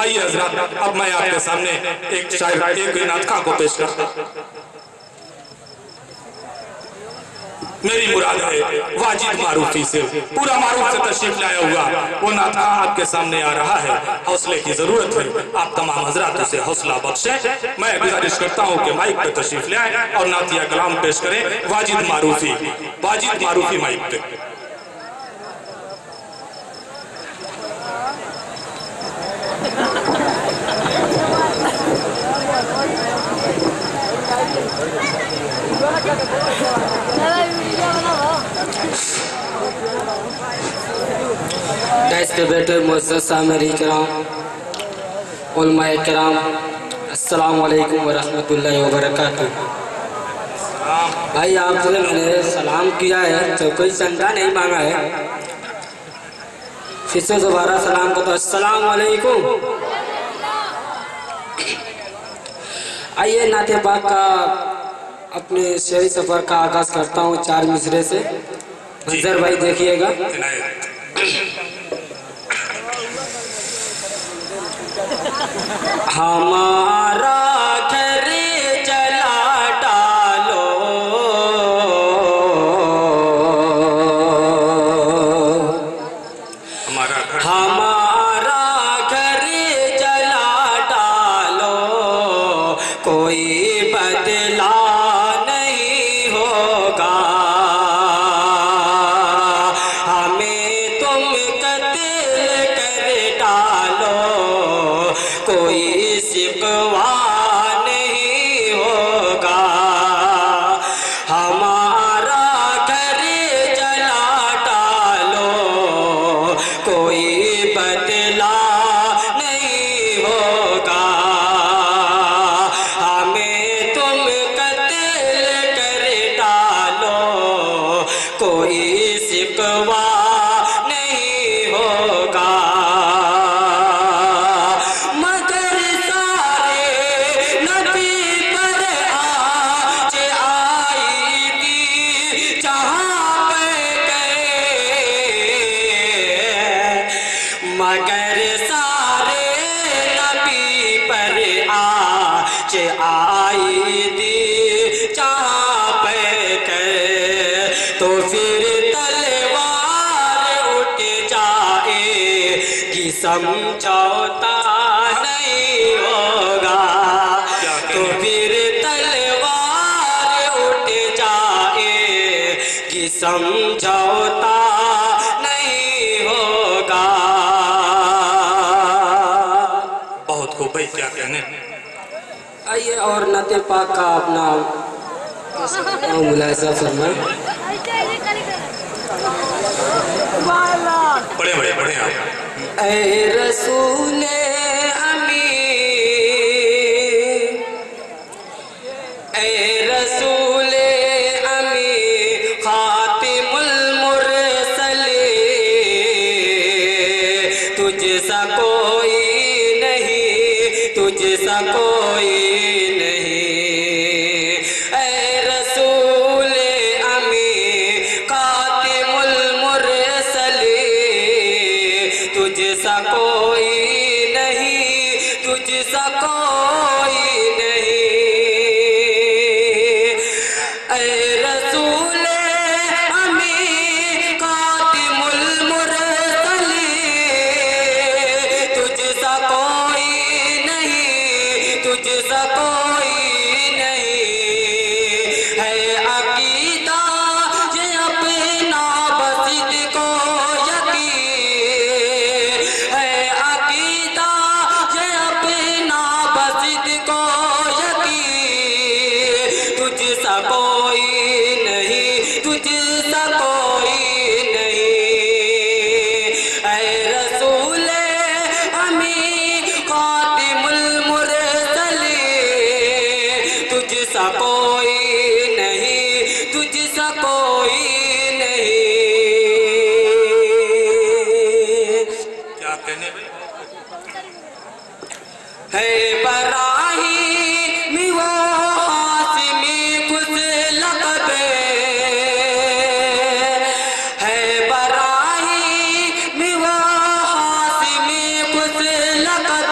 آئیے حضرات، اب میں آپ کے سامنے ایک شاعر ایک ناطقہ کو پیش کرتا ہوں۔ میری مراد ہے واجد معروفی سے، پورا معروف سے تشریف لایا ہوا وہ ناطقہ آپ کے سامنے آ رہا ہے۔ حوصلے کی ضرورت ہے، آپ تمام حضرات اسے حوصلہ بخشیں۔ میں گزارش کرتا ہوں کہ مائک پہ تشریف لے آئیں اور نعتیہ کلام پیش کریں واجد معروفی۔ واجد معروفی مائک پہ۔ ڈائس پہ بیٹھے معزز سامعین کرام، علماء کرام، السلام علیکم ورحمۃ اللہ وبرکاتہ۔ بھائی آپ سے میں نے سلام کیا ہے تو کوئی چندہ نہیں مانگا ہے، پھر سے دوبارہ سلام کو تو السلام علیکم۔ آئیے نعت پاک کا اپنے شعری سفر کا آغاز کرتا ہوں 4 مصرے سے، منظر بھائی دیکھیے گا۔ ہمارا گھر جلا ڈالو، ہمارا گھر جلا ڈالو، کوئی بدلا نہیں ہوگا، ہمیں تم قتل کر ڈالو، کوئی شکوہ نہیں ہوگا، ہمارا گھر جلا ڈالو، کوئی بدلا نہیں ہوگا، ہمیں تم قتل کر ڈالو، کوئی شکوہ نہیں ہوگا، مگر سارے نبی پر آج آئی تھی جہاں پہ گئے، مگر سارے نبی پر آج آئی تھی جہاں پہ گئے، تو پھر تلوار اٹھ جائے گی سمجھوتا نہیں ہوگا، تو پھر تلوار اٹھ جائے گی سمجھوتا نہیں ہوگا۔ بہت خوب بھائی، کیا کہنے۔ آئیے اور نعت پاک کا اپنا ملاحظہ فرمائیں۔ بڑے بڑے بڑے آپ۔ اے رسول امین، اے رسول امین، خاتم المرسلین، تجھ سا کوئی نہیں، تجھ سا کوئی نہیں، اے رسول امین، خاتم المرسلین، تجھ سا کوئی نہیں، تجھ سا کوئی نہیں، اے رسول امین، خاتم المرسلین، تجھ سا کوئی نہیں، تجھ سا کوئی نہیں، ہے عقیدہ یہ اپنا بسط کو یقین، ہے عقیدہ یہ اپنا بسط کو یقین، تجھ سا کوئی نہیں، تجھ سا کوئی نہیں، اے رسول امین، خاتم المرسلین، تجھ سا کوئی نہیں، تجھ سا کوئی نہیں، کیا کہنے بھائی۔ ہے براہیمی و ہاشمی کچھ لقب، ہے براہیمی و ہاشمی کچھ لقب،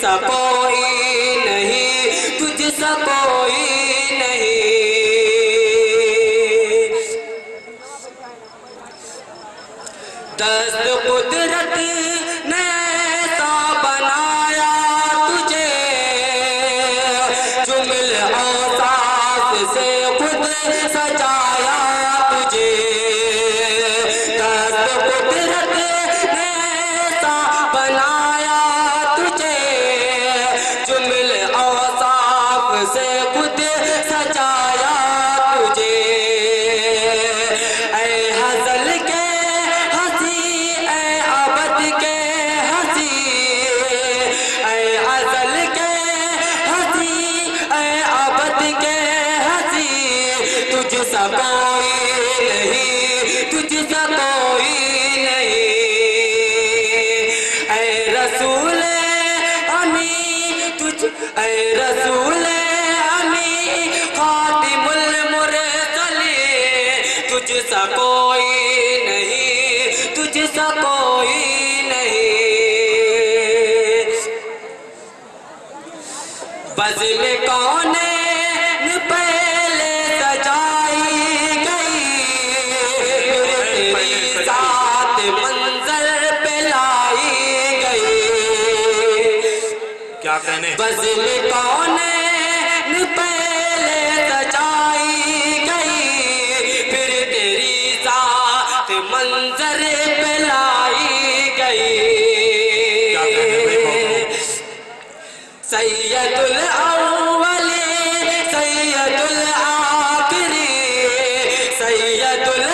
सा कोई नहीं, तुझ सा कोई नहीं। दस्त कुदरत ने ऐसा बनाया तुझे, जुमल औसाफ से खुद सजाया तुझे। दस्त कुदरत ने ऐसा बनाया तुझे, जुमल औसाफ से खुद सजाया तुझे। ऐ हज़ल के हंसी, ऐ अबद के हंसी, ऐ अज़ल के हंसी, ऐ अबद के हंसी, तुझ सा कोई नहीं, तुझ सा कोई नहीं। ऐ रसूल अमी तुझ, ऐ रसूल अमी खातिमुल मुरसलीन, तुझ सा कोई नहीं, तुझ सा कोई नहीं। बज़्म कौनैन पहले सजाई गई, तेरी सात मंजर पे लाई गई। क्या कहने? बज़्म कौनैन पहले सजाई गई, फिर तेरी सात मंजर पे लाई गई। क्या कहने भाई बहुत? सैयदुल अव्वलीन, सैयदुल आखिरीन, सैयदुल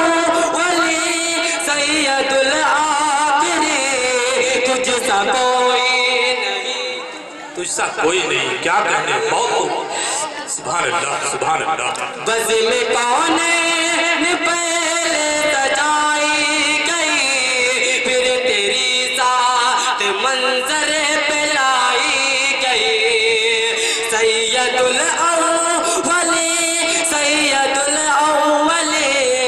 अव्वलीन, सैयदुल आखिरीन, तुझ सा कोई नहीं, तुझसा कोई नहीं। क्या कहने? बहुत सुभान अल्लाह, सुभान अल्लाह। बज़्म कौनैन पहले सजाई गई, फिर तेरी सात मंजर पे लाई गई। सैयदुल अव्वलीन, सैयदुल अव्वलीन,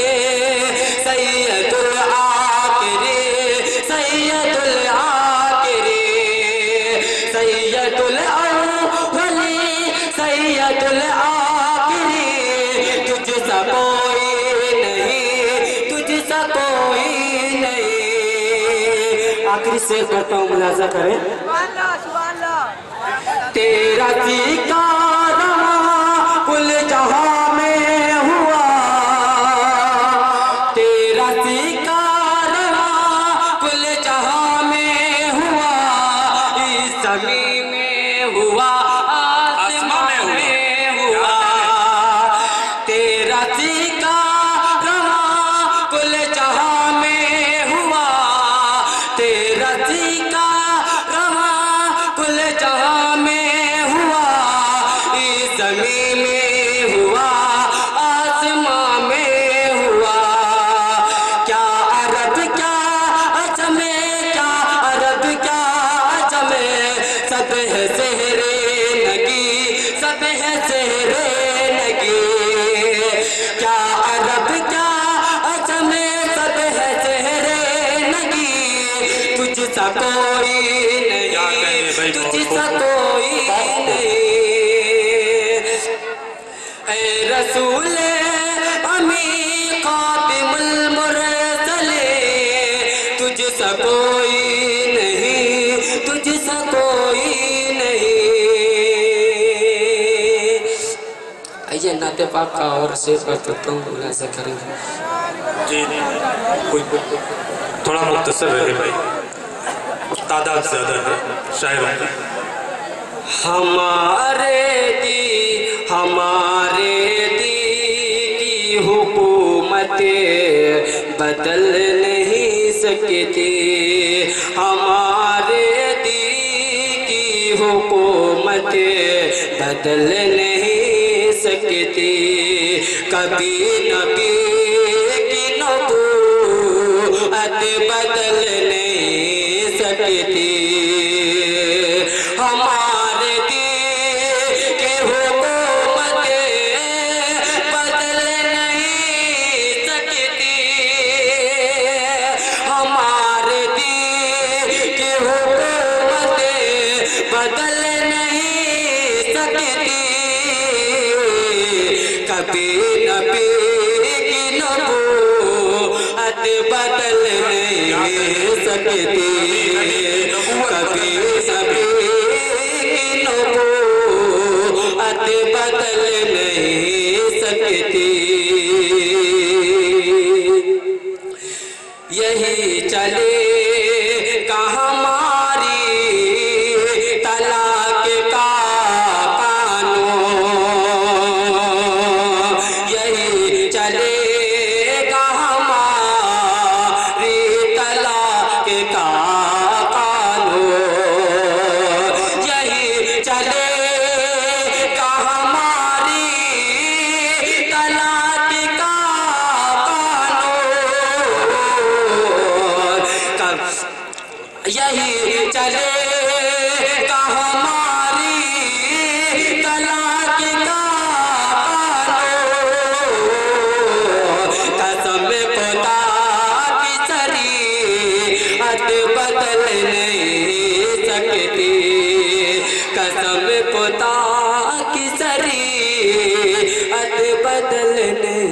सैयदुल आखिरीन, सैयदुल आखिरीन, सैयदुल अव्वलीन, सैयदुल आखिरीन, तुझ सा कोई नहीं, तुझ सा कोई नहीं। आखिरी शेर पढ़ता हूँ, मुलाजा करें। तेरा सीका रवां कुल जहां में हुआ, तेरा सीका रवां कुल जहां में हुआ, इस ज़मीं में हुआ, आसमां में हुआ। तेरा सीका रवां कुल जहां में हुआ, तेरा सीका रवां कुल जहां में हुआ, इस ज़मीं में हुआ, आसमां में हुआ। क्या अरब क्या अजमे, क्या अरब क्या अजमे, सब है सेहरे नगी, सब है सेहरे नगी। क्या अरब क्या अजमे, सब है सेहरे नगी, तुझ सा कोई नहीं, तुझ सा कोई नहीं। ऐ रसूल अमी खातिमुल मुरसलीन, तुझ सा कोई नहीं, तुझ सा कोई नहीं। आइए नाते पाक का और शेर कर सकता हूँ, मुलाजा करेंगे। जी नहीं, कोई थोड़ा मुख्तसर रहे भाई, तादाद ज्यादा है शायरों की। हमारे दी की हुकूमत बदल नहीं सकती, हमारे दी की हुकूमत बदल नहीं सकती। कभी नबी की नबूवत बदल नहीं सकती, हमारे दी के हुकूमत बदल नहीं सकती, हमारे दी के हुकूमत कभी नबी की नबूवत बदल नहीं सकती, कभी नबी की नबूवत बदल नहीं सकती। यही चले हमारी तलाक का कानून, यही चलेगा हमारी तलाक का कानून, यही चलेगा हमारी तलाक का कानून, यही चलेगा हमारी तलाक का कानून। कसम खुदा की शरीयत बदल नहीं सकती, कसम खुदा की शरीयत बदल नहीं।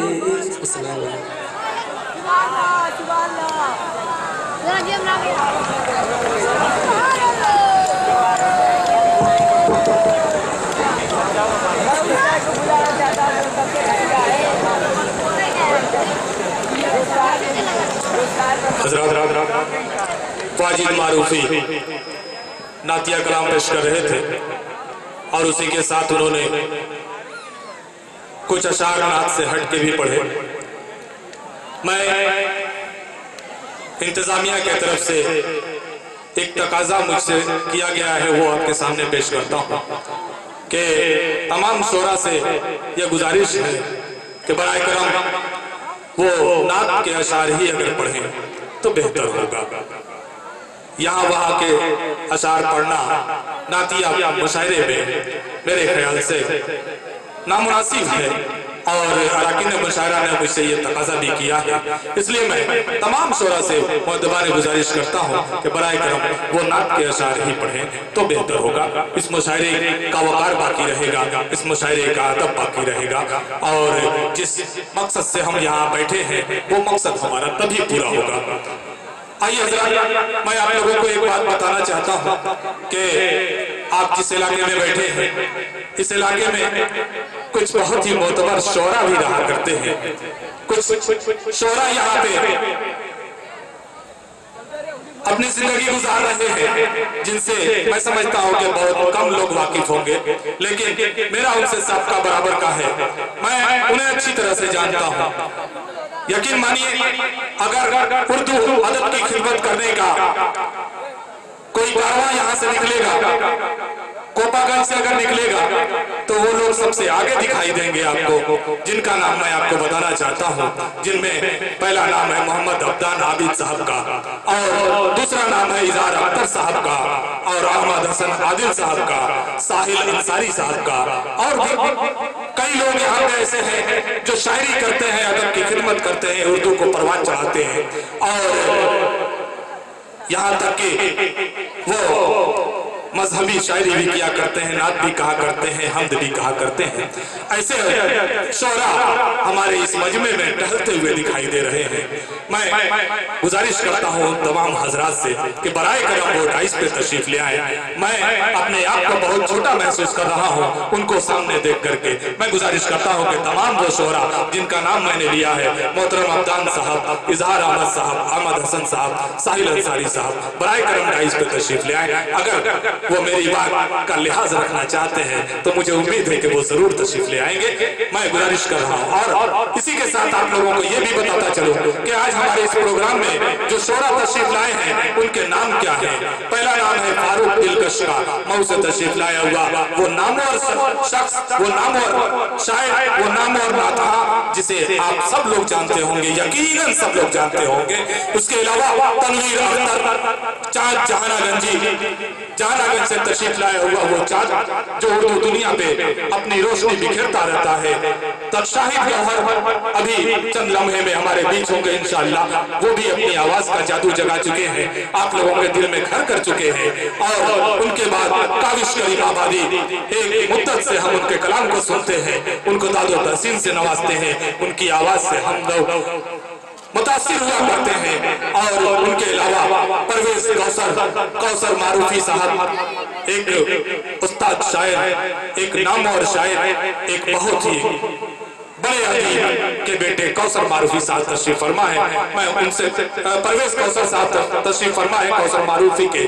वाजिद मारूफी नातिया कलाम पेश कर रहे थे और उसी के साथ उन्होंने कुछ अशार नात से हट के भी पढ़े। मैं इंतजामिया की तरफ से एक तकाजा मुझसे किया गया है, वो आपके सामने पेश करता हूँ कि तमाम शोरा से यह गुजारिश है कि बराए करम वो नात के अशार ही अगर पढ़ें तो बेहतर होगा। यहाँ वहाँ के अशार पढ़ना नातिया मुशायरे में मेरे ख्याल से नामुनासिब है और अराकीन मुशायरा ने मुझसे ये तकाजा भी किया है। इसलिए मैं तमाम शोरा से मुअद्दबाने गुजारिश करता हूँ कि बराए करम वो नात के अशार ही पढ़ें तो बेहतर होगा। इस मुशायरे का वकार बाकी रहेगा, इस मुशायरे का अदब बाकी रहेगा और जिस मकसद से हम यहाँ बैठे हैं वो मकसद हमारा तभी पूरा होगा। आइए हज़रात, मैं आप लोगों को एक बात बताना चाहता हूँ कि आप जिस इलाके में बैठे हैं इस इलाके में कुछ बहुत ही मोतबर शोरा भी रहा करते हैं। कुछ शोरा यहाँ पे अपनी जिंदगी गुजार रहे हैं जिनसे मैं समझता हूँ कि बहुत कम लोग वाकिफ होंगे, लेकिन मेरा उनसे सबका बराबर का है। मैं उन्हें अच्छी तरह से जानता हूँ। यकीन मानिए, अगर उर्दू अदब की खिदमत करने का कोई कारवां यहाँ से निकलेगा, कोपागंज से अगर निकलेगा तो वो लोग सबसे आगे दिखाई देंगे आपको, जिनका नाम मैं आपको बताना चाहता हूँ। जिनमें पहला नाम है मोहम्मद अब्दान आबिद साहब का और दूसरा नाम है इज़हार अख्तर साहब का और अहमद हसन आदिल साहब का, साहिल अंसारी साहब का और भी कई लोग यहाँ पे ऐसे हैं जो शायरी करते हैं, अदब की खिदमत करते हैं, उर्दू को परवान चढ़ाते हैं और यहाँ तक कि वो मजहबी शायरी भी किया करते हैं, नात भी कहा करते हैं, हमद भी कहा करते हैं। ऐसे शोरा हमारे इस मजमे में टहलते हुए दिखाई दे रहे हैं। मैं गुजारिश करता हूँ तमाम हजरात से कि बराए करम वो 28 पे तशरीफ ले आए। मैं अपने आप को बहुत छोटा महसूस कर रहा हूँ उनको सामने देख करके। मैं गुजारिश करता हूँ कि तमाम वो शोरा जिनका नाम मैंने लिया है, मोहतरम अब्दान साहब, इज़हार अहमद साहब, अहमद हसन साहब, साहिल अंसारी साहब, बराए करम 28 पे तशरीफ ले आए। अगर वो मेरी बात का लिहाज रखना चाहते हैं तो मुझे उम्मीद है कि वो जरूर तशरीफ ले आएंगे। मैं गुजारिश कर रहा हूँ और इसी के साथ आप लोगों को ये भी बताता चलूं कि आज हमारे इस प्रोग्राम में जो शोरा तशरीफ लाए हैं उनके नाम क्या है। पहला नाम है फारूक दिलकश का, मऊ से तशरीफ लाया हुआ वो नामवर शख्स, वो नामवर शायर, वो नामवर नाता जिसे आप सब लोग जानते होंगे, यकीनन सब लोग जानते होंगे। उसके अलावा तनवीर अख्तर चाँद जहानागंजी, जहानागंज से तशरीफ लाया हुआ वो चाँद जो उर्दू दुनिया पे अपनी रोशनी बिखेरता रहता है। तब शाहिद गौहर अभी चंद लम्हे में हमारे बीच होंगे इंशाअल्लाह वो भी अपनी आवाज का जादू जगा चुके हैं, आप लोगों के दिल में घर कर चुके हैं। और उनके बाद काविश करीम आबादी, एक मुद्दत से हम उनके कलाम को सुनते हैं, उनको दादो तहसीन से नवाजते हैं, उनकी आवाज से हम लोग मुतासिर हुआ करते हैं। और उनके अलावा परवेज कौसर मारूफी साहब एक उस्ताद शायर, एक नामवर शायर, एक बहुत ही बड़े अदीब के बेटे कौसर मारूफी साहब तशरीफ फरमा है। मैं उनसे परवेज कौसर साहब तशरीफ फरमा है, कौसर मारूफी के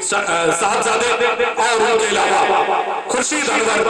साहबजादे। और उनके अलावा खुर्शीद अनवर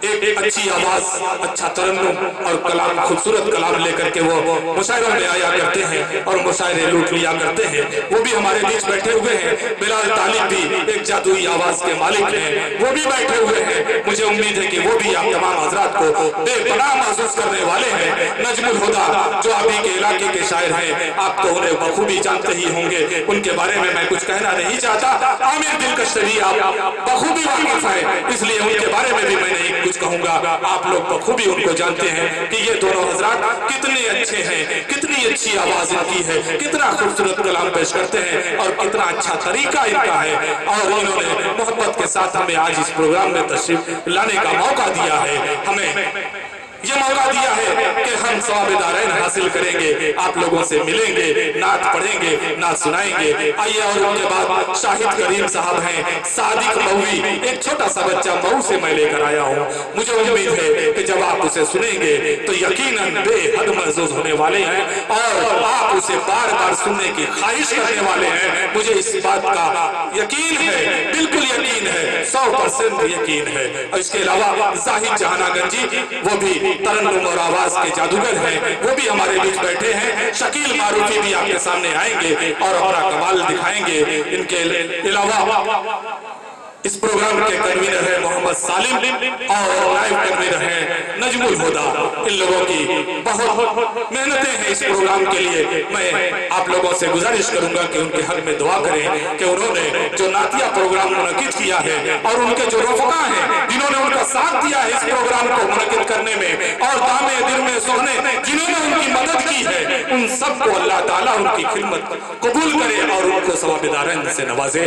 एक अच्छी आवाज, अच्छा तरन्नुम और कलाम, खूबसूरत कलाम लेकर के वो मुशायरों में आया करते हैं और मुशायरे लूट लिया करते हैं, वो भी हमारे बीच बैठे हुए हैं। बिलाल तालिब भी एक जादुई आवाज के मालिक हैं, वो भी बैठे हुए हैं। मुझे उम्मीद है कि वो भी आप तमाम हजरात को बेपनाह महसूस करने वाले हैं। नजमुल हुदा जो आप ही के इलाके के शायर हैं, आप तो उन्हें बखूबी जानते ही होंगे, उनके बारे में मैं कुछ कहना नहीं चाहता। आमिर दिलकश भी आप बखूबी वाकिफ हैं, इसलिए उनके बारे में भी मैं नहीं कुछ कहूंगा। आप लोग बखूबी उनको जानते हैं कि ये दोनों हजरात कितने अच्छे हैं, कितनी अच्छी आवाज इनकी है, कितना खूबसूरत कलाम पेश करते हैं और कितना अच्छा तरीका इनका है। और इन्होंने मोहब्बत के साथ हमें आज इस प्रोग्राम में तशरीफ लाने का मौका दिया है, हमें ये मौका दिया है कि हम सवाब-ए-दारैन हासिल करेंगे, आप लोगों से मिलेंगे, नात पढ़ेंगे, नात सुनाएंगे। आइए, और उनके बाद शाहिद करीम साहब हैं, सादिक मऊवी, एक छोटा सा बच्चा मऊ से मैं लेकर आया हूँ। मुझे उम्मीद है कि जब आप उसे सुनेंगे तो यकीनन बेहद महसूस होने वाले हैं और आप उसे बार बार सुनने की ख्वाहिश करने वाले हैं। मुझे इस बात का यकीन है, बिल्कुल यकीन है, 100% यकीन है। और इसके अलावा जाहिद जहानागंजी, वो भी तरन्नुम और आवाज के जादूगर हैं, वो भी हमारे बीच बैठे हैं। शकील मारूफी भी आपके सामने आएंगे और अपना कमाल दिखाएंगे। इनके अलावा इस प्रोग्राम के कन्वीनर है मोहम्मद सालिम और लाइव कन्वीनर है नजमुल हुदा। इन लोगों की बहुत मेहनतें हैं इस प्रोग्राम के लिए। मैं आप लोगों से गुजारिश करूंगा कि उनके हक में दुआ करें कि उन्होंने जो नातिया प्रोग्राम मुनक्किद किया है और उनके जो रफ़का हैं जिन्होंने उनका साथ दिया है इस प्रोग्राम को मुनक्किद करने में, और दामे दिल में सोहने जिन्होंने उनकी मदद की है, उन सबको अल्लाह ताला उनकी खिदमत कबूल करे और उनको सवाब-ए-दारैन से नवाजे।